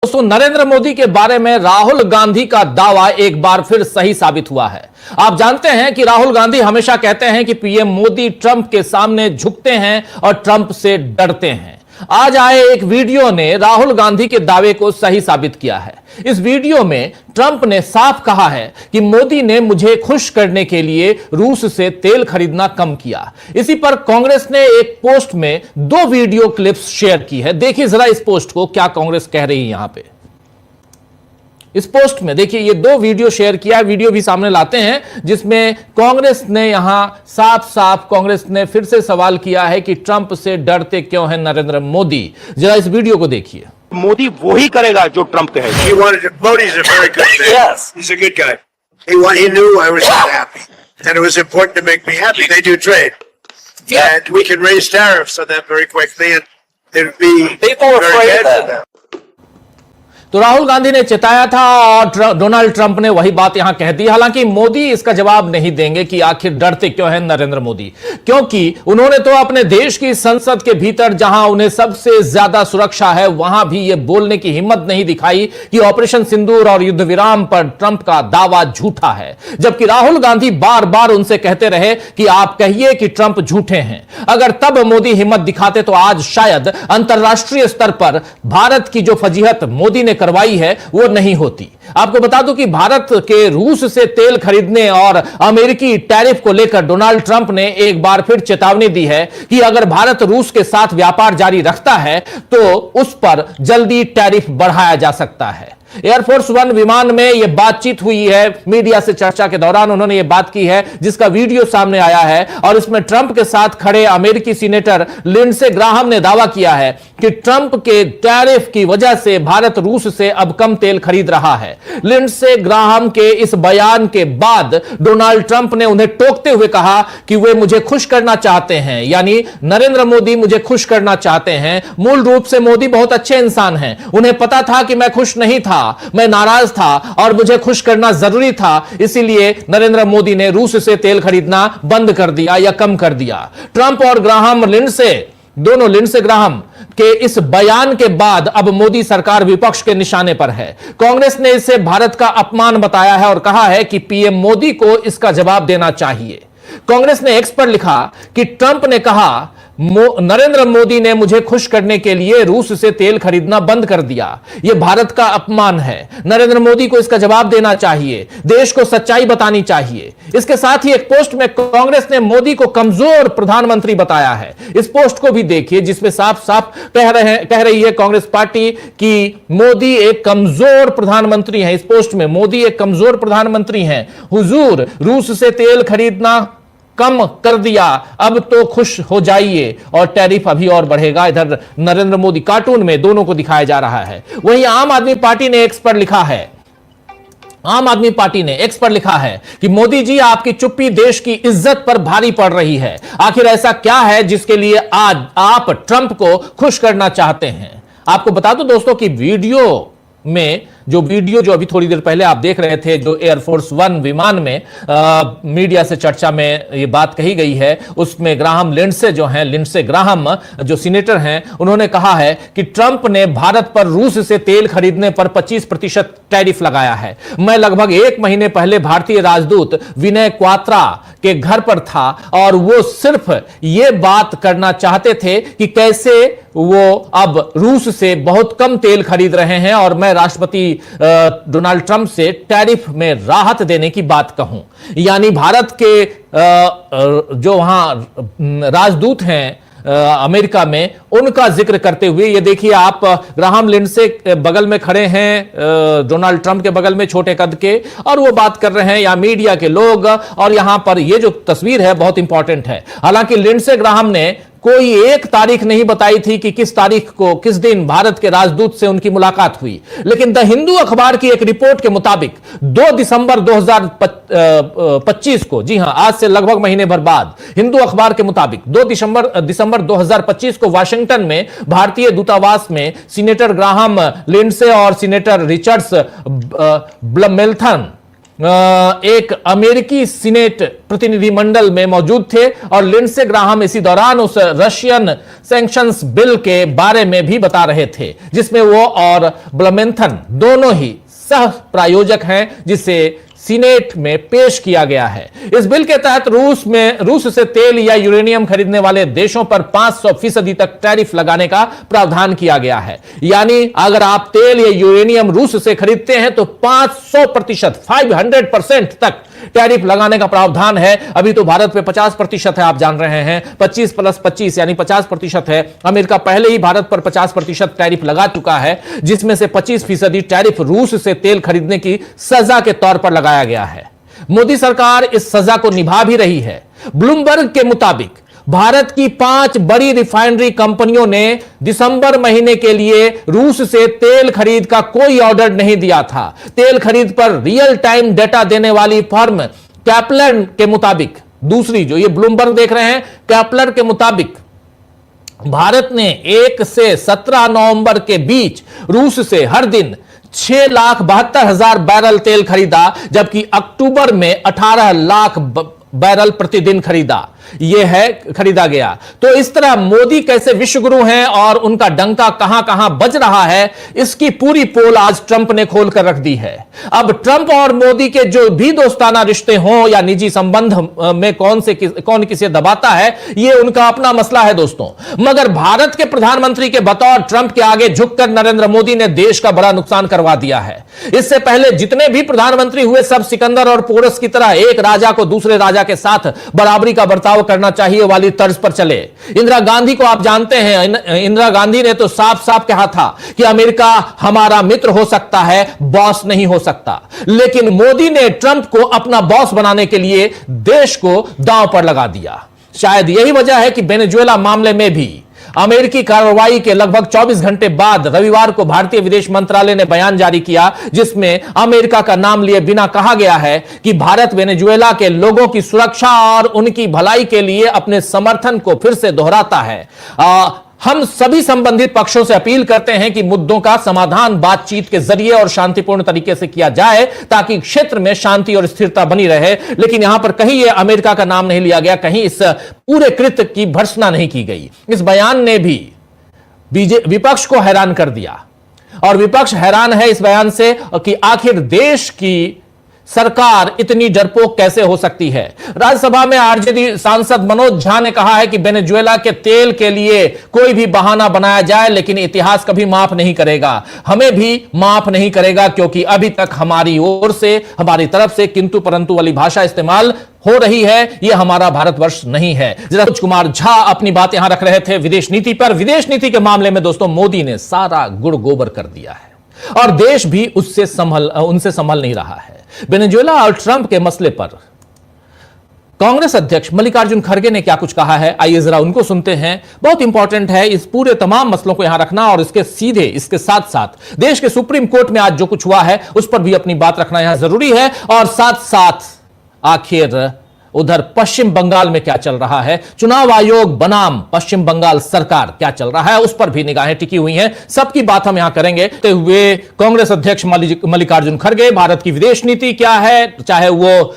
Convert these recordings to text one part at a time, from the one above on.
दोस्तों, नरेंद्र मोदी के बारे में राहुल गांधी का दावा एक बार फिर सही साबित हुआ है। आप जानते हैं कि राहुल गांधी हमेशा कहते हैं कि पीएम मोदी ट्रंप के सामने झुकते हैं और ट्रंप से डरते हैं। आज आए एक वीडियो ने राहुल गांधी के दावे को सही साबित किया है। इस वीडियो में ट्रंप ने साफ कहा है कि मोदी ने मुझे खुश करने के लिए रूस से तेल खरीदना कम किया। इसी पर कांग्रेस ने एक पोस्ट में 2 वीडियो क्लिप्स शेयर की है। देखिए जरा इस पोस्ट को, क्या कांग्रेस कह रही है यहां पे। इस पोस्ट में देखिए ये 2 वीडियो शेयर किया है। वीडियो भी सामने लाते हैं जिसमें कांग्रेस ने यहां साफ साफ कांग्रेस ने फिर से सवाल किया है कि ट्रंप से डरते क्यों हैं नरेंद्र मोदी। जरा इस वीडियो को देखिए। मोदी वो ही करेगा जो ट्रंप कहेगा। Modi's a very good man. Yes. He's a good guy. He knew I was not happy. And it was important to make me happy. They do trade. Yeah. And we can raise tariffs on that very quickly and it'd be People are very afraid bad of for that. them. तो राहुल गांधी ने चेताया था और Donald Trump ने वही बात यहां कह दी। हालांकि मोदी इसका जवाब नहीं देंगे कि आखिर डरते क्यों हैं नरेंद्र मोदी, क्योंकि उन्होंने तो अपने देश की संसद के भीतर जहां उन्हें सबसे ज्यादा सुरक्षा है वहां भी यह बोलने की हिम्मत नहीं दिखाई कि ऑपरेशन सिंदूर और युद्ध विराम पर ट्रंप का दावा झूठा है। जबकि राहुल गांधी बार बार उनसे कहते रहे कि आप कहिए कि ट्रंप झूठे हैं। अगर तब मोदी हिम्मत दिखाते तो आज शायद अंतरराष्ट्रीय स्तर पर भारत की जो फजीहत मोदी ने करवाई है वो नहीं होती। आपको बता दूं कि भारत के रूस से तेल खरीदने और अमेरिकी टैरिफ को लेकर डोनाल्ड ट्रंप ने एक बार फिर चेतावनी दी है कि अगर भारत रूस के साथ व्यापार जारी रखता है तो उस पर जल्दी टैरिफ बढ़ाया जा सकता है। एयरफोर्स 1 विमान में यह बातचीत हुई है। मीडिया से चर्चा के दौरान उन्होंने यह बात की है जिसका वीडियो सामने आया है और इसमें ट्रंप के साथ खड़े अमेरिकी सीनेटर लिंडसे ग्राहम ने दावा किया है कि ट्रंप के टैरिफ की वजह से भारत रूस से अब कम तेल खरीद रहा है। लिंडसे ग्राहम के इस बयान के बाद डोनाल्ड ट्रंप ने उन्हें टोकते हुए कहा कि वे मुझे खुश करना चाहते हैं, यानी नरेंद्र मोदी मुझे खुश करना चाहते हैं। मूल रूप से मोदी बहुत अच्छे इंसान हैं। उन्हें पता था कि मैं खुश नहीं था, मैं नाराज था और मुझे खुश करना जरूरी था, इसीलिए नरेंद्र मोदी ने रूस से तेल खरीदना बंद कर दिया या कम कर दिया। ट्रंप और ग्राहम लिंडसे, दोनों लिंडसे ग्राहम के इस बयान के बाद अब मोदी सरकार विपक्ष के निशाने पर है। कांग्रेस ने इसे भारत का अपमान बताया है और कहा है कि पीएम मोदी को इसका जवाब देना चाहिए। कांग्रेस ने एक्स पर लिखा कि ट्रंप ने कहा नरेंद्र मोदी ने मुझे खुश करने के लिए रूस से तेल खरीदना बंद कर दिया। यह भारत का अपमान है। नरेंद्र मोदी को इसका जवाब देना चाहिए, देश को सच्चाई बतानी चाहिए। इसके साथ ही एक पोस्ट में कांग्रेस ने मोदी को कमजोर प्रधानमंत्री बताया है। इस पोस्ट को भी देखिए जिसमें साफ साफ कह रही है कांग्रेस पार्टी कि मोदी एक कमजोर प्रधानमंत्री है। इस पोस्ट में मोदी एक कमजोर प्रधानमंत्री हैं। हुजूर, रूस से तेल खरीदना कम कर दिया, अब तो खुश हो जाइए और टैरिफ अभी और बढ़ेगा। इधर नरेंद्र मोदी कार्टून में दोनों को दिखाया जा रहा है। वहीं आम आदमी पार्टी ने एक्स पर लिखा है, आम आदमी पार्टी ने एक्स पर लिखा है कि मोदी जी आपकी चुप्पी देश की इज्जत पर भारी पड़ रही है। आखिर ऐसा क्या है जिसके लिए आज आप ट्रंप को खुश करना चाहते हैं। आपको बता दो दोस्तों कि वीडियो जो अभी थोड़ी देर पहले आप देख रहे थे, जो एयरफोर्स 1 विमान में मीडिया से चर्चा में ये बात कही गई है, उसमें ग्राहम लिंडसे जो हैं, लिंडसे ग्राहम जो सीनेटर हैं, उन्होंने कहा है कि ट्रंप ने भारत पर रूस से तेल खरीदने पर 25% टैरिफ लगाया है। मैं लगभग 1 महीने पहले भारतीय राजदूत विनय क्वात्रा के घर पर था और वो सिर्फ ये बात करना चाहते थे कि कैसे वो अब रूस से बहुत कम तेल खरीद रहे हैं और मैं राष्ट्रपति डोनाल्ड ट्रंप से टैरिफ में राहत देने की बात कहूं। यानी भारत के जो वहां राजदूत हैं अमेरिका में, उनका जिक्र करते हुए ये देखिए आप, ग्राहम लिंडसे बगल में खड़े हैं डोनाल्ड ट्रंप के बगल में छोटे कद के, और वो बात कर रहे हैं, या मीडिया के लोग। और यहां पर ये जो तस्वीर है बहुत इंपॉर्टेंट है। हालांकि लिंडसे ग्राहम ने कोई एक तारीख नहीं बताई थी कि किस तारीख को, किस दिन भारत के राजदूत से उनकी मुलाकात हुई, लेकिन द हिंदू अखबार की एक रिपोर्ट के मुताबिक 2 दिसंबर 2025 को, जी हां आज से लगभग महीने भर बाद, हिंदू अखबार के मुताबिक 2 दिसंबर 2025 को वाशिंगटन में भारतीय दूतावास में सीनेटर ग्राहम लिंडसे और सीनेटर रिचर्ड्स ब्लमेल्थन एक अमेरिकी सीनेट प्रतिनिधिमंडल में मौजूद थे और लिंडसे ग्राहम इसी दौरान उस रशियन सैंक्शंस बिल के बारे में भी बता रहे थे, जिसमें वो और ब्लमेंथन दोनों ही सह प्रायोजक हैं, जिसे सीनेट में पेश किया गया है। इस बिल के तहत रूस से तेल या यूरेनियम खरीदने वाले देशों पर 500% तक टैरिफ लगाने का प्रावधान किया गया है। यानी अगर आप तेल या यूरेनियम रूस से खरीदते हैं तो 500% तक टैरिफ लगाने का प्रावधान है। अभी तो भारत पे 50% है, आप जान रहे हैं, 25 + 25 यानी 50% है। अमेरिका पहले ही भारत पर 50% टैरिफ लगा चुका है, जिसमें से 25% टैरिफ रूस से तेल खरीदने की सजा के तौर पर लगाया गया है। मोदी सरकार इस सजा को निभा भी रही है। ब्लूमबर्ग के मुताबिक भारत की 5 बड़ी रिफाइनरी कंपनियों ने दिसंबर महीने के लिए रूस से तेल खरीद का कोई ऑर्डर नहीं दिया था। तेल खरीद पर रियल टाइम डेटा देने वाली फर्म कैपलर के मुताबिक, दूसरी जो ये ब्लूमबर्ग देख रहे हैं, कैपलर के मुताबिक भारत ने 1 से 17 नवंबर के बीच रूस से हर दिन 6,72,000 बैरल तेल खरीदा, जबकि अक्टूबर में 18 लाख बैरल प्रतिदिन खरीदा गया। तो इस तरह मोदी कैसे विश्वगुरु हैं और उनका डंका कहां कहां बज रहा है, इसकी पूरी पोल आज ट्रंप ने खोलकर रख दी है। अब ट्रंप और मोदी के जो भी दोस्ताना रिश्ते हों या निजी संबंध में कौन किसे दबाता है, यह उनका अपना मसला है दोस्तों। मगर भारत के प्रधानमंत्री के बतौर ट्रंप के आगे झुककर नरेंद्र मोदी ने देश का बड़ा नुकसान करवा दिया है। इससे पहले जितने भी प्रधानमंत्री हुए, सब सिकंदर और पोरस की तरह एक राजा को दूसरे राजा के साथ बराबरी का बर्ताव करना चाहिए वाली तर्ज पर चले। इंदिरा गांधी को आप जानते हैं, इंदिरा गांधी ने तो साफ साफ कहा था कि अमेरिका हमारा मित्र हो सकता है, बॉस नहीं हो सकता। लेकिन मोदी ने ट्रंप को अपना बॉस बनाने के लिए देश को दांव पर लगा दिया। शायद यही वजह है कि वेनेजुएला मामले में भी अमेरिकी कार्रवाई के लगभग 24 घंटे बाद रविवार को भारतीय विदेश मंत्रालय ने बयान जारी किया, जिसमें अमेरिका का नाम लिए बिना कहा गया है कि भारत वेनेजुएला के लोगों की सुरक्षा और उनकी भलाई के लिए अपने समर्थन को फिर से दोहराता है। हम सभी संबंधित पक्षों से अपील करते हैं कि मुद्दों का समाधान बातचीत के जरिए और शांतिपूर्ण तरीके से किया जाए, ताकि क्षेत्र में शांति और स्थिरता बनी रहे। लेकिन यहां पर कहीं यह अमेरिका का नाम नहीं लिया गया, कहीं इस पूरे कृत्य की भर्त्सना नहीं की गई। इस बयान ने भी विपक्ष को हैरान कर दिया और विपक्ष हैरान है इस बयान से कि आखिर देश की सरकार इतनी डरपोक कैसे हो सकती है। राज्यसभा में आरजेडी सांसद मनोज झा ने कहा है कि वेनेजुएला के तेल के लिए कोई भी बहाना बनाया जाए, लेकिन इतिहास कभी माफ नहीं करेगा, हमें भी माफ नहीं करेगा, क्योंकि अभी तक हमारी ओर से, हमारी तरफ से किंतु परंतु वाली भाषा इस्तेमाल हो रही है। यह हमारा भारतवर्ष नहीं है। मनोज कुमार झा अपनी बात यहां रख रहे थे विदेश नीति पर। विदेश नीति के मामले में दोस्तों मोदी ने सारा गुड़ गोबर कर दिया है और देश भी उनसे संभल नहीं रहा है। वेनेजुएला और ट्रंप के मसले पर कांग्रेस अध्यक्ष मल्लिकार्जुन खड़गे ने क्या कुछ कहा है, आइए जरा उनको सुनते हैं। बहुत इंपॉर्टेंट है इस पूरे तमाम मसलों को यहां रखना और इसके साथ साथ देश के सुप्रीम कोर्ट में आज जो कुछ हुआ है उस पर भी अपनी बात रखना यहां जरूरी है। और साथ साथ आखिर उधर पश्चिम बंगाल में क्या चल रहा है, चुनाव आयोग बनाम पश्चिम बंगाल सरकार क्या चल रहा है, उस पर भी निगाहें टिकी हुई हैं। सबकी बात हम यहां करेंगे। तो हुए कांग्रेस अध्यक्ष मल्लिकार्जुन खड़गे, भारत की विदेश नीति क्या है, चाहे वो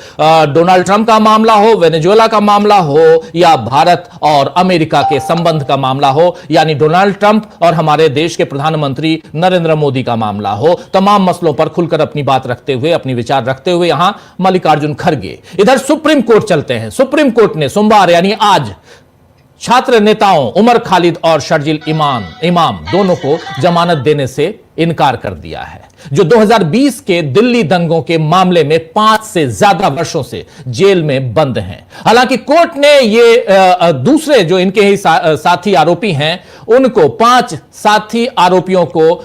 डोनाल्ड ट्रंप का मामला हो, वेनेजुएला का मामला हो या भारत और अमेरिका के संबंध का मामला हो, यानी डोनाल्ड ट्रंप और हमारे देश के प्रधानमंत्री नरेंद्र मोदी का मामला हो, तमाम मसलों पर खुलकर अपनी बात रखते हुए, अपनी विचार रखते हुए यहां मल्लिकार्जुन खड़गे। इधर सुप्रीम कोर्ट चलते हैं। सुप्रीम कोर्ट ने सोमवार यानी आज छात्र नेताओं उमर खालिद और शर्जील इमाम दोनों को जमानत देने से इनकार कर दिया है, जो 2020 के दिल्ली दंगों के मामले में 5 से ज्यादा वर्षों से जेल में बंद हैं। हालांकि कोर्ट ने ये दूसरे जो इनके ही साथी आरोपी हैं उनको 5 साथी आरोपियों को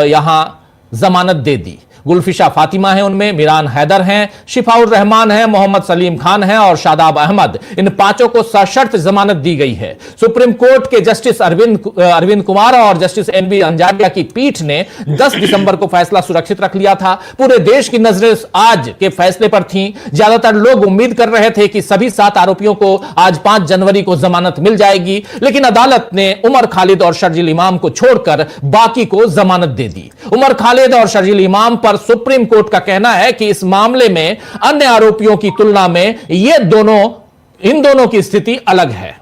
यहां जमानत दे दी। गुलफिशा फातिमा है उनमें, मिरान हैदर हैं, शिफाउर रहमान हैं, मोहम्मद सलीम खान हैं और शादाब अहमद। इन 5 को सशर्त जमानत दी गई है। सुप्रीम कोर्ट के जस्टिस अरविंद कुमार और जस्टिस एनवी अंजारिया की पीठ ने 10 दिसंबर को फैसला सुरक्षित रख लिया था। पूरे देश की नजरें आज के फैसले पर थीं। ज्यादातर लोग उम्मीद कर रहे थे कि सभी 7 आरोपियों को आज 5 जनवरी को जमानत मिल जाएगी, लेकिन अदालत ने उमर खालिद और शर्जील इमाम को छोड़कर बाकी को जमानत दे दी। उमर खालिद और शर्जील इमाम पर पर सुप्रीम कोर्ट का कहना है कि इस मामले में अन्य आरोपियों की तुलना में इन दोनों की स्थिति अलग है।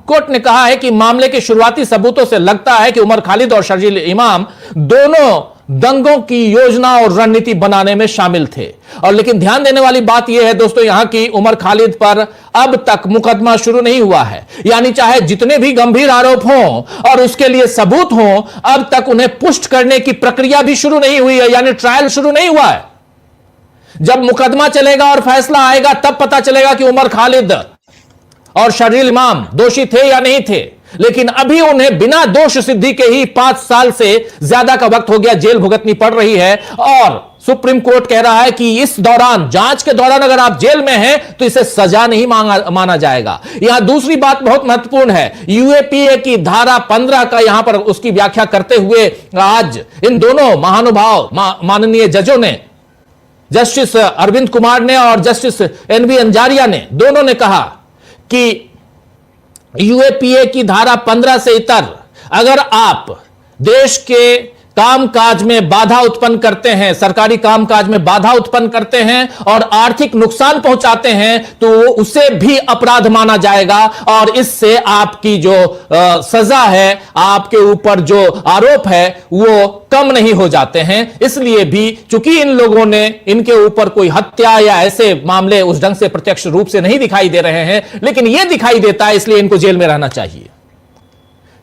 कोर्ट ने कहा है कि मामले के शुरुआती सबूतों से लगता है कि उमर खालिद और शर्जील इमाम दोनों दंगों की योजना और रणनीति बनाने में शामिल थे। और लेकिन ध्यान देने वाली बात यह है दोस्तों यहां की उमर खालिद पर अब तक मुकदमा शुरू नहीं हुआ है, यानी चाहे जितने भी गंभीर आरोप हों और उसके लिए सबूत हों, अब तक उन्हें पुष्ट करने की प्रक्रिया भी शुरू नहीं हुई है, यानी ट्रायल शुरू नहीं हुआ है। जब मुकदमा चलेगा और फैसला आएगा तब पता चलेगा कि उमर खालिद और शर्जील इमाम दोषी थे या नहीं थे। लेकिन अभी उन्हें बिना दोष सिद्धि के ही 5 साल से ज्यादा का वक्त हो गया जेल भुगतनी पड़ रही है। और सुप्रीम कोर्ट कह रहा है कि इस दौरान, जांच के दौरान अगर आप जेल में हैं तो इसे सजा नहीं माना जाएगा। यहां दूसरी बात बहुत महत्वपूर्ण है, यूएपीए की धारा 15 का यहां पर उसकी व्याख्या करते हुए आज इन दोनों महानुभाव माननीय जजों ने, जस्टिस अरविंद कुमार ने और जस्टिस एनवी अंजारिया ने, दोनों ने कहा कि यूएपीए की धारा 15 से इतर अगर आप देश के कामकाज में बाधा उत्पन्न करते हैं, सरकारी कामकाज में बाधा उत्पन्न करते हैं और आर्थिक नुकसान पहुंचाते हैं तो उसे भी अपराध माना जाएगा और इससे आपकी जो सजा है, आपके ऊपर जो आरोप है वो कम नहीं हो जाते हैं। इसलिए भी चूंकि इन लोगों ने, इनके ऊपर कोई हत्या या ऐसे मामले उस ढंग से प्रत्यक्ष रूप से नहीं दिखाई दे रहे हैं, लेकिन यह दिखाई देता है, इसलिए इनको जेल में रहना चाहिए।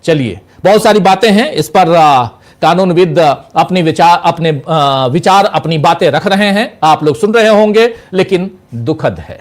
चलिए, बहुत सारी बातें हैं इस पर, कानूनविद अपने विचार अपनी बातें रख रहे हैं, आप लोग सुन रहे होंगे, लेकिन दुखद है।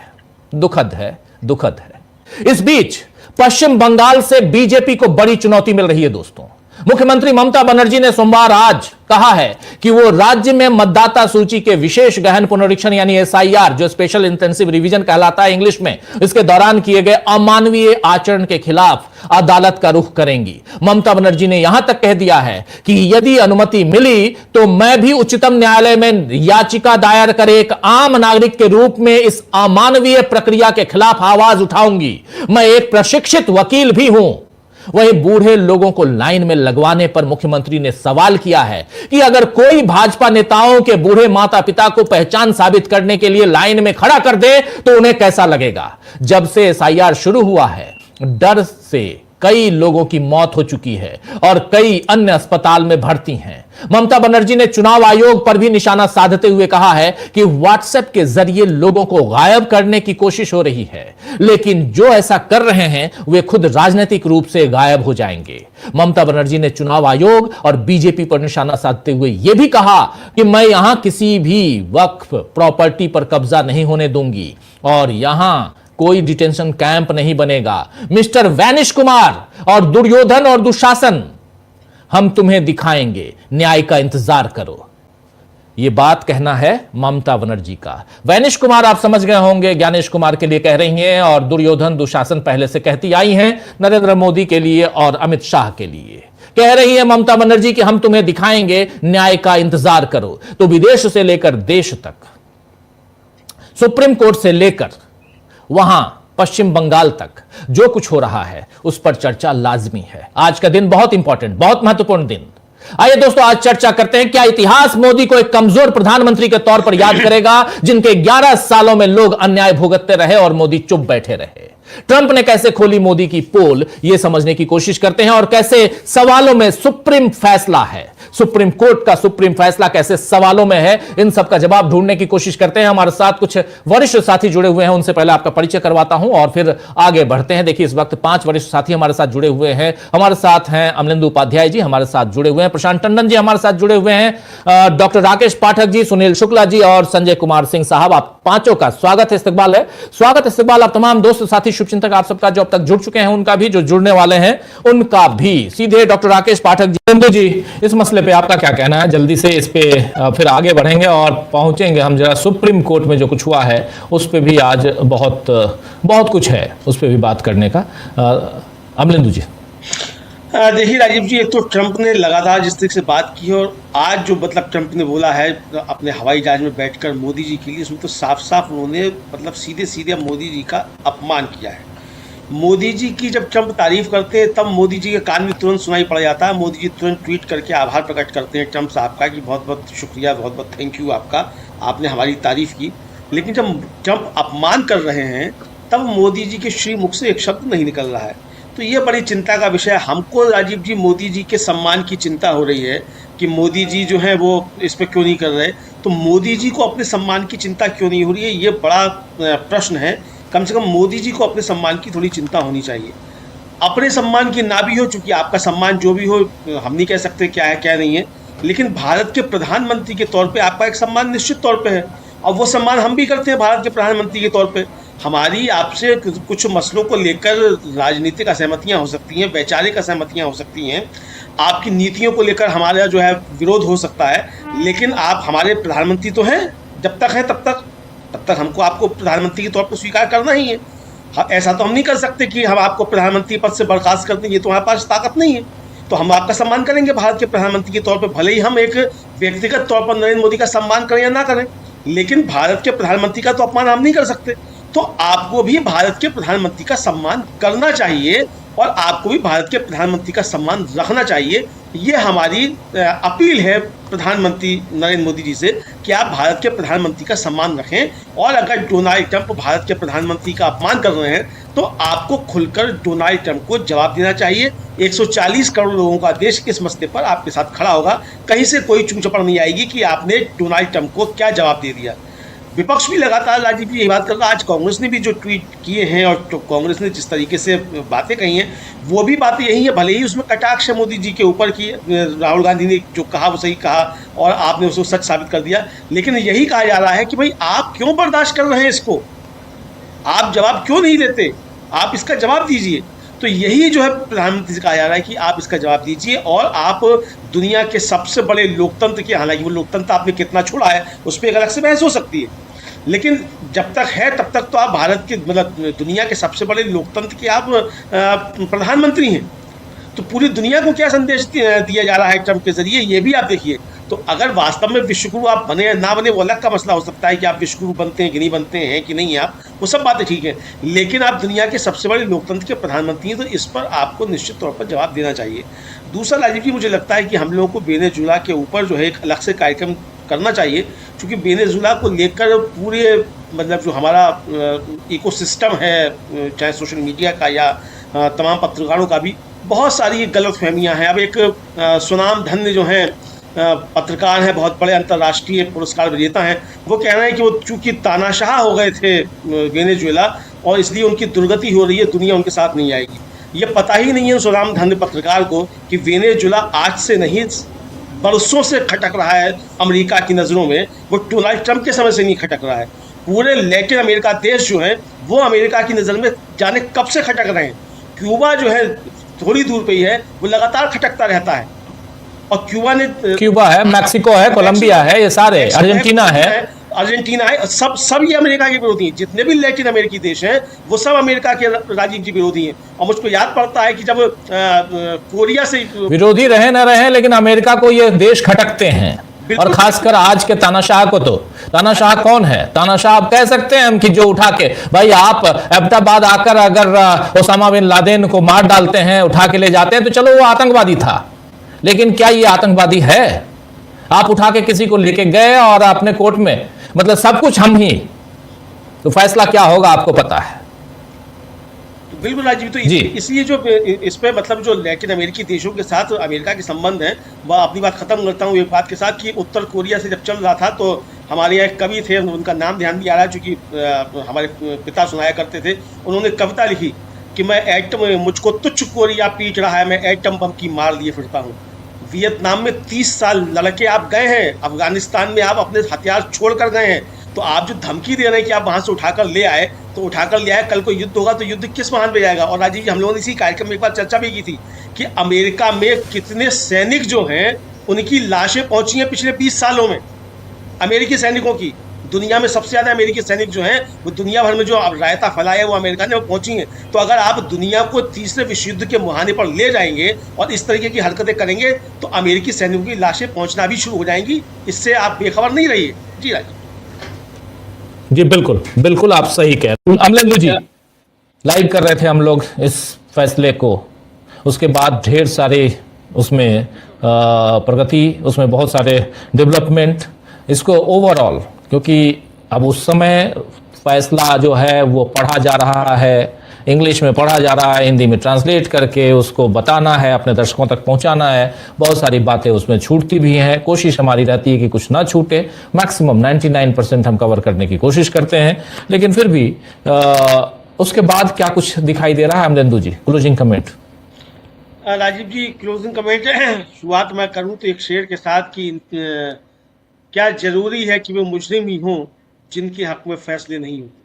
इस बीच पश्चिम बंगाल से बीजेपी को बड़ी चुनौती मिल रही है दोस्तों। मुख्यमंत्री ममता बनर्जी ने सोमवार आज कहा है कि वो राज्य में मतदाता सूची के विशेष गहन पुनरीक्षण यानी एसआईआर, जो स्पेशल इंटेंसिव रिवीजन कहलाता है इंग्लिश में, इसके दौरान किए गए अमानवीय आचरण के खिलाफ अदालत का रुख करेंगी। ममता बनर्जी ने यहां तक कह दिया है कि यदि अनुमति मिली तो मैं भी उच्चतम न्यायालय में याचिका दायर कर एक आम नागरिक के रूप में इस अमानवीय प्रक्रिया के खिलाफ आवाज उठाऊंगी। मैं एक प्रशिक्षित वकील भी हूं। वहीं बूढ़े लोगों को लाइन में लगवाने पर मुख्यमंत्री ने सवाल किया है कि अगर कोई भाजपा नेताओं के बूढ़े माता पिता को पहचान साबित करने के लिए लाइन में खड़ा कर दे तो उन्हें कैसा लगेगा। जब से एसआईआर शुरू हुआ है, डर से कई लोगों की मौत हो चुकी है और कई अन्य अस्पताल में भर्ती हैं। ममता बनर्जी ने चुनाव आयोग पर भी निशाना साधते हुए कहा है कि व्हाट्सएप के जरिए लोगों को गायब करने की कोशिश हो रही है, लेकिन जो ऐसा कर रहे हैं वे खुद राजनीतिक रूप से गायब हो जाएंगे। ममता बनर्जी ने चुनाव आयोग और बीजेपी पर निशाना साधते हुए यह भी कहा कि मैं यहां किसी भी वक्फ प्रॉपर्टी पर कब्जा नहीं होने दूंगी और यहां कोई डिटेंशन कैंप नहीं बनेगा। मिस्टर वैनिश कुमार और दुर्योधन और दुशासन, हम तुम्हें दिखाएंगे, न्याय का इंतजार करो। यह बात कहना है ममता बनर्जी का। वैनिश कुमार आप समझ गए होंगे, ज्ञानेश कुमार के लिए कह रही हैं, और दुर्योधन दुशासन पहले से कहती आई हैं नरेंद्र मोदी के लिए और अमित शाह के लिए। कह रही है ममता बनर्जी कि हम तुम्हें दिखाएंगे, न्याय का इंतजार करो। तो विदेश से लेकर देश तक, सुप्रीम कोर्ट से लेकर वहां पश्चिम बंगाल तक जो कुछ हो रहा है उस पर चर्चा लाजमी है। आज का दिन बहुत इंपॉर्टेंट, बहुत महत्वपूर्ण दिन। आइए दोस्तों, आज चर्चा करते हैं, क्या इतिहास मोदी को एक कमजोर प्रधानमंत्री के तौर पर याद करेगा जिनके 11 सालों में लोग अन्याय भुगतते रहे और मोदी चुप बैठे रहे। ट्रंप ने कैसे खोली मोदी की पोल, यह समझने की कोशिश करते हैं, और कैसे सवालों में सुप्रीम फैसला है, सुप्रीम कोर्ट का सुप्रीम फैसला कैसे सवालों में है, इन सब का जवाब ढूंढने की कोशिश करते हैं। हमारे साथ कुछ वरिष्ठ साथी जुड़े हुए हैं, उनसे पहले आपका परिचय करवाता हूं और फिर आगे बढ़ते हैं। देखिए, इस वक्त 5 वरिष्ठ साथी हमारे साथ जुड़े हुए हैं। हमारे साथ हैं अमलेंदु उपाध्याय जी, हमारे साथ जुड़े हुए हैं प्रशांत टंडन जी, हमारे साथ जुड़े हुए हैं डॉक्टर राकेश पाठक जी, सुनील शुक्ला जी और संजय कुमार सिंह साहब। आप पांचों का स्वागत इस्तकबाल है। स्वागत इस्तकबाल आप तमाम दोस्त साथी शुभचिंतक आप सबका जो अब तक जुड़ चुके हैं उनका भी, जो जुड़ने वाले हैं उनका भी। सीधे डॉक्टर राकेश पाठक जी, इस मसले पे आपका क्या कहना है? जल्दी से इस पे फिर आगे बढ़ेंगे और पहुंचेंगे हम जरा सुप्रीम कोर्ट में जो कुछ हुआ है उस पे भी आज बहुत कुछ है, उस पे भी बात करने का। अमलेंदु जी। देखिए राजीव जी, एक तो ट्रंप ने लगातार जिस तरीके से बात की है और आज जो मतलब ट्रंप ने बोला है अपने हवाई जहाज में बैठकर मोदी जी के लिए, उसमें तो साफ साफ उन्होंने मतलब सीधे सीधे मोदी जी का अपमान किया है। मोदी जी की जब ट्रंप तारीफ करते हैं तब मोदी जी के कान में तुरंत सुनाई पड़ जाता है। मोदी जी तुरंत ट्वीट करके आभार प्रकट करते हैं ट्रंप साहब का कि बहुत बहुत शुक्रिया, बहुत बहुत थैंक यू आपका, आपने हमारी तारीफ की। लेकिन जब ट्रंप अपमान कर रहे हैं तब मोदी जी के श्री मुख से एक शब्द नहीं निकल रहा है। तो ये बड़ी चिंता का विषय है। हमको राजीव जी मोदी जी के सम्मान की चिंता हो रही है कि मोदी जी जो हैं वो इस पर क्यों नहीं कर रहे। तो मोदी जी को अपने सम्मान की चिंता क्यों नहीं हो रही है, ये बड़ा प्रश्न है। कम से कम मोदी जी को अपने सम्मान की थोड़ी चिंता होनी चाहिए। अपने सम्मान की ना भी हो, चूंकि आपका सम्मान जो भी हो हम नहीं कह सकते क्या है क्या नहीं है, लेकिन भारत के प्रधानमंत्री के तौर पे आपका एक सम्मान निश्चित तौर पे है और वो सम्मान हम भी करते हैं भारत के प्रधानमंत्री के तौर पे। हमारी आपसे कुछ मसलों को लेकर राजनीतिक असहमतियां हो सकती हैं, वैचारिक असहमतियां हो सकती हैं, आपकी नीतियों को लेकर हमारा जो है विरोध हो सकता है, लेकिन आप हमारे प्रधानमंत्री तो हैं। जब तक हैं तब तक हमको आपको प्रधानमंत्री के तौर पर स्वीकार करना ही है। ऐसा तो हम नहीं कर सकते कि हम आपको प्रधानमंत्री पद से बर्खास्त कर दें, ये तो हमारे पास ताकत नहीं है। तो हम आपका सम्मान करेंगे भारत के प्रधानमंत्री के तौर पर, भले ही हम एक व्यक्तिगत तौर पर नरेंद्र मोदी का सम्मान करें या ना करें, लेकिन भारत के प्रधानमंत्री का तो अपमान हम नहीं कर सकते। तो आपको भी भारत के प्रधानमंत्री का सम्मान करना चाहिए और आपको भी भारत के प्रधानमंत्री का सम्मान रखना चाहिए। ये हमारी अपील है प्रधानमंत्री नरेंद्र मोदी जी से कि आप भारत के प्रधानमंत्री का सम्मान रखें और अगर डोनाल्ड ट्रंप भारत के प्रधानमंत्री का अपमान कर रहे हैं तो आपको खुलकर डोनाल्ड ट्रंप को जवाब देना चाहिए। 140 करोड़ लोगों का देश इस मसले पर आपके साथ खड़ा होगा, कहीं से कोई चूं चपड़ नहीं आएगी कि आपने डोनाल्ड ट्रंप को क्या जवाब दे दिया। विपक्ष भी लगातार राजीव जी यही बात कर रहा है। आज कांग्रेस ने भी जो ट्वीट किए हैं और तो कांग्रेस ने जिस तरीके से बातें कही हैं वो भी बातें यही है, भले ही उसमें कटाक्ष मोदी जी के ऊपर की, राहुल गांधी ने जो कहा वो सही कहा और आपने उसको सच साबित कर दिया, लेकिन यही कहा जा रहा है कि भाई आप क्यों बर्दाश्त कर रहे हैं इसको, आप जवाब क्यों नहीं देते, आप इसका जवाब दीजिए। तो यही जो है प्रधानमंत्री से कहा जा रहा है कि आप इसका जवाब दीजिए और आप दुनिया के सबसे बड़े लोकतंत्र के, हालांकि वो लोकतंत्र आपने कितना छोड़ा है उस पर एक अलग से बहस हो सकती है, लेकिन जब तक है तब तक तो आप भारत के मतलब दुनिया के सबसे बड़े लोकतंत्र के आप प्रधानमंत्री हैं। तो पूरी दुनिया को क्या संदेश दिया जा रहा है ट्रंप के जरिए, ये भी आप देखिए। तो अगर वास्तव में विश्वगुरु आप बने या ना बने वो अलग का मसला हो सकता है कि आप विश्वगुरु बनते हैं कि नहीं बनते हैं कि नहीं, आप वो सब बातें ठीक है, लेकिन आप दुनिया के सबसे बड़े लोकतंत्र के प्रधानमंत्री हैं तो इस पर आपको निश्चित तौर पर जवाब देना चाहिए। दूसरा राजीव जी, मुझे लगता है कि हम लोगों को वेनेजुएला के ऊपर जो है एक अलग से कार्यक्रम करना चाहिए, क्योंकि वेनेजुएला को लेकर पूरे मतलब जो हमारा इकोसिस्टम है, चाहे सोशल मीडिया का या तमाम पत्रकारों का भी, बहुत सारी गलतफहमियां हैं। अब एक सुनाम धन्य जो हैं पत्रकार हैं, बहुत बड़े अंतर्राष्ट्रीय पुरस्कार विजेता हैं, वो कह रहे हैं कि वो चूंकि तानाशाह हो गए थे वेनेजुएला और इसलिए उनकी दुर्गति हो रही है, दुनिया उनके साथ नहीं आएगी। ये पता ही नहीं है सुनाम धन्य पत्रकार को कि वेनेजुएला आज से नहीं बरसों से खटक रहा है अमेरिका की नज़रों में, वो डोनाल्ड ट्रंप के समय से नहीं खटक रहा है। पूरे लैटिन अमेरिका देश जो है वो अमेरिका की नज़र में जाने कब से खटक रहे हैं। क्यूबा जो है थोड़ी दूर पे ही है, वो लगातार खटकता रहता है और क्यूबा है, मैक्सिको है, कोलंबिया है, ये सारे अर्जेंटीना है, सब ये अमेरिका के विरोधी हैं। जितने भी लैटिन अमेरिकी देश हैं वो सब अमेरिका के राजीव जी विरोधी हैं। और मुझको याद पड़ता है कि जब कोरिया से विरोधी रहे न रहे, लेकिन अमेरिका को ये देश खटकते हैं, और खासकर आज के तानाशाह को। तो तानाशाह कौन है? तानाशाह आप कह सकते हैं हम कि जो उठा के, भाई आप अहमदाबाद आकर अगर ओसामा बिन लादेन को मार डालते हैं, उठा के ले जाते हैं तो चलो वो आतंकवादी था, लेकिन क्या ये आतंकवादी है? आप उठा के किसी को लेके गए और अपने कोर्ट में मतलब सब कुछ हम ही, तो फैसला क्या होगा आपको पता है। बिल्कुल राजीव, तो इसलिए जो इस पे मतलब जो लैटिन अमेरिकी देशों के साथ अमेरिका के संबंध हैं, वह अपनी बात खत्म करता हूँ एक बात के साथ कि उत्तर कोरिया से जब चल रहा था तो हमारे यहाँ एक कवि थे, उनका नाम ध्यान नहीं आ रहा चूँकि हमारे पिता सुनाया करते थे, उन्होंने कविता लिखी कि मैं एटम, मुझको तुच्छ कोरिया पीट रहा है, मैं एटम बम की मार लिए फिरता हूँ। वियतनाम में 30 साल लड़के आप गए हैं, अफगानिस्तान में आप अपने हथियार छोड़ कर गए हैं, तो आप जो धमकी दे रहे हैं कि आप वहाँ से उठाकर ले आए, तो उठाकर ले आए, कल को युद्ध होगा तो युद्ध किस महान पे जाएगा। और राजीव जी, हम लोगों ने इसी कार्यक्रम में एक बार चर्चा भी की थी कि अमेरिका में कितने सैनिक जो हैं उनकी लाशें पहुंची हैं पिछले 20 सालों में, अमेरिकी सैनिकों की। दुनिया में सबसे ज़्यादा अमेरिकी सैनिक जो हैं वो दुनिया भर में जो रायता फैलाया है वो अमेरिका ने पहुंची हैं। तो अगर आप दुनिया को तीसरे विश्व युद्ध के मुहाने पर ले जाएंगे और इस तरीके की हरकतें करेंगे तो अमेरिकी सैनिकों की लाशें पहुंचना भी शुरू हो जाएंगी। इससे आप बेखबर नहीं रहिए। जी राजीव जी, बिल्कुल बिल्कुल आप सही कह रहे हैं। अमलेंदु जी, लाइव कर रहे थे हम लोग इस फैसले को, उसके बाद ढेर सारे उसमें प्रगति, उसमें बहुत सारे डेवलपमेंट, इसको ओवरऑल, क्योंकि अब उस समय फैसला जो है वो पढ़ा जा रहा है, इंग्लिश में पढ़ा जा रहा है, हिंदी में ट्रांसलेट करके उसको बताना है, अपने दर्शकों तक पहुंचाना है। बहुत सारी बातें उसमें छूटती भी हैं, कोशिश हमारी रहती है कि कुछ ना छूटे। मैक्सिमम 99% हम कवर करने की कोशिश करते हैं, लेकिन फिर भी उसके बाद क्या कुछ दिखाई दे रहा है Amarendu ji? Closing comment. Rajiv ji, closing comment शुरुआत मैं करूं तो एक शेर के साथ कि क्या जरूरी है कि वे मुजरिम ही हों जिनके हक में फैसले नहीं होते।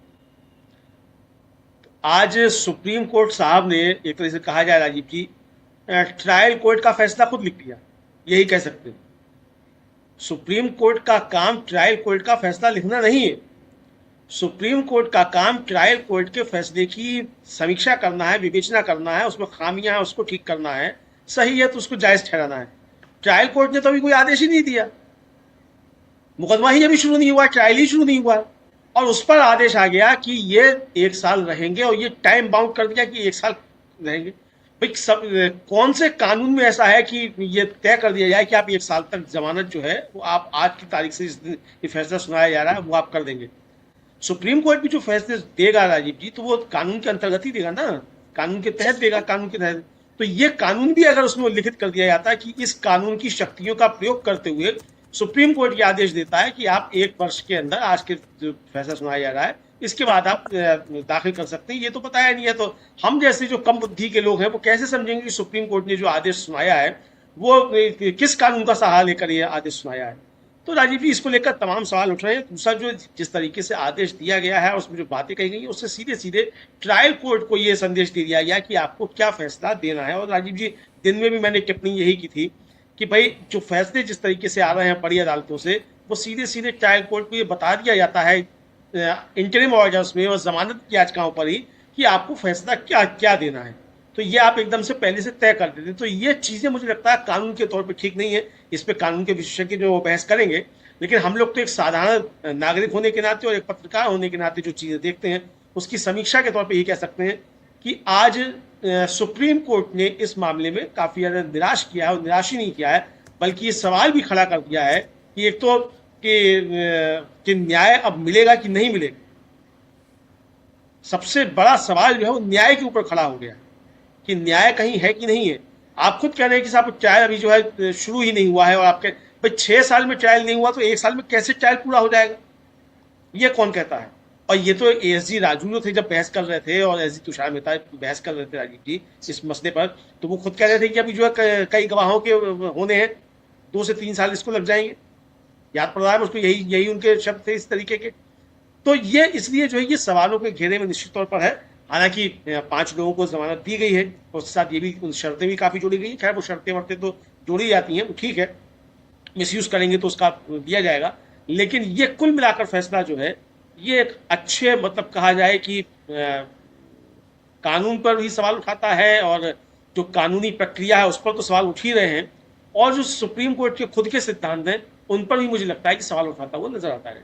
आज सुप्रीम कोर्ट साहब ने एक तरह से कहा जाए राजीव जी, ट्रायल कोर्ट का फैसला खुद लिख दिया, यही कह सकते हैं। सुप्रीम कोर्ट का काम ट्रायल कोर्ट का फैसला लिखना नहीं है। सुप्रीम कोर्ट का काम ट्रायल कोर्ट के फैसले की समीक्षा करना है, विवेचना करना है, उसमें खामियां हैं उसको ठीक करना है, सही है तो उसको जायज ठहराना है। ट्रायल कोर्ट ने तो अभी कोई आदेश ही नहीं दिया, मुकदमा ही अभी शुरू नहीं हुआ, ट्रायल ही शुरू नहीं हुआ, और उस पर आदेश आ गया कि ये 1 साल रहेंगे, और ये टाइम बाउंड कर दिया कि 1 साल रहेंगे। भाई सब कौन से कानून में ऐसा है कि ये तय कर दिया जाए कि आप 1 साल तक जमानत जो है वो आप आज की तारीख से ये फैसला सुनाया जा रहा है वो आप कर देंगे। सुप्रीम कोर्ट भी जो फैसले देगा राजीव जी, तो वो कानून के अंतर्गत ही देगा ना, कानून के तहत देगा, कानून के तहत। तो ये कानून भी अगर उसमें लिखित कर दिया जाता है कि इस कानून की शक्तियों का प्रयोग करते हुए सुप्रीम कोर्ट ये आदेश देता है कि आप 1 वर्ष के अंदर, आज के जो फैसला सुनाया जा रहा है इसके बाद आप दाखिल कर सकते हैं, ये तो बताया नहीं है। तो हम जैसे जो कम बुद्धि के लोग हैं वो कैसे समझेंगे कि सुप्रीम कोर्ट ने जो आदेश सुनाया है वो किस कानून का सहारा लेकर ये आदेश सुनाया है। तो राजीव जी, इसको लेकर तमाम सवाल उठ रहे हैं। दूसरा, जो जिस तरीके से आदेश दिया गया है उसमें जो बातें कही गई है उससे सीधे सीधे ट्रायल कोर्ट को ये संदेश दे दिया गया कि आपको क्या फैसला देना है। और राजीव जी, दिन में भी मैंने टिप्पणी यही की थी कि भाई जो फैसले जिस तरीके से आ रहे हैं बड़ी अदालतों से, वो सीधे सीधे ट्रायल कोर्ट को ये बता दिया जाता है इंटरिम ऑर्डर्स में और जमानत की याचिकाओं पर ही कि आपको फैसला क्या क्या देना है। तो ये आप एकदम से पहले से तय कर देते। तो ये चीज़ें मुझे लगता है कानून के तौर पे ठीक नहीं है। इस पे कानून के विशेषज्ञ जो बहस करेंगे, लेकिन हम लोग तो एक साधारण नागरिक होने के नाते और एक पत्रकार होने के नाते जो चीज़ें देखते हैं उसकी समीक्षा के तौर पे ये कह सकते हैं कि आज सुप्रीम कोर्ट ने इस मामले में काफ़ी ज़्यादा निराश किया है, और निराश ही नहीं किया है बल्कि ये सवाल भी खड़ा कर दिया है कि एक तो कि न्याय अब मिलेगा कि नहीं मिलेगा। सबसे बड़ा सवाल जो है वो न्याय के ऊपर खड़ा हो गया कि न्याय कहीं है कि नहीं है। आप खुद कह रहे हैं कि साहब ट्रायल अभी जो है शुरू ही नहीं हुआ है, और आपके भाई 6 साल में ट्रायल नहीं हुआ तो 1 साल में कैसे ट्रायल पूरा हो जाएगा, ये कौन कहता है। और ये तो एसजी राजू जो थे जब बहस कर रहे थे, और एसजी तुषार मेहता बहस कर रहे थे राजीव जी इस मसले पर, तो वो खुद कह रहे थे कि अभी जो है कई गवाहों के होने हैं, 2 से 3 साल इसको लग जाएंगे। याद पड़ रहा है उसको, यही उनके शब्द थे इस तरीके के। तो ये इसलिए जो है ये सवालों के घेरे में निश्चित तौर पर है। हालांकि 5 लोगों को जमानत दी गई है, उसके साथ ये भी शर्तें भी काफ़ी जोड़ी गई हैं। खैर वो शर्तें वर्तें तो जोड़ी जाती हैं, ठीक है, मिसयूज करेंगे तो उसका दिया जाएगा। लेकिन ये कुल मिलाकर फैसला जो है ये एक अच्छे, मतलब कहा जाए कि कानून पर भी सवाल उठाता है, और जो कानूनी प्रक्रिया है उस पर तो सवाल उठ ही रहे हैं, और जो सुप्रीम कोर्ट के खुद के सिद्धांत हैं उन पर भी मुझे लगता है कि सवाल उठाता हुआ नजर आता है।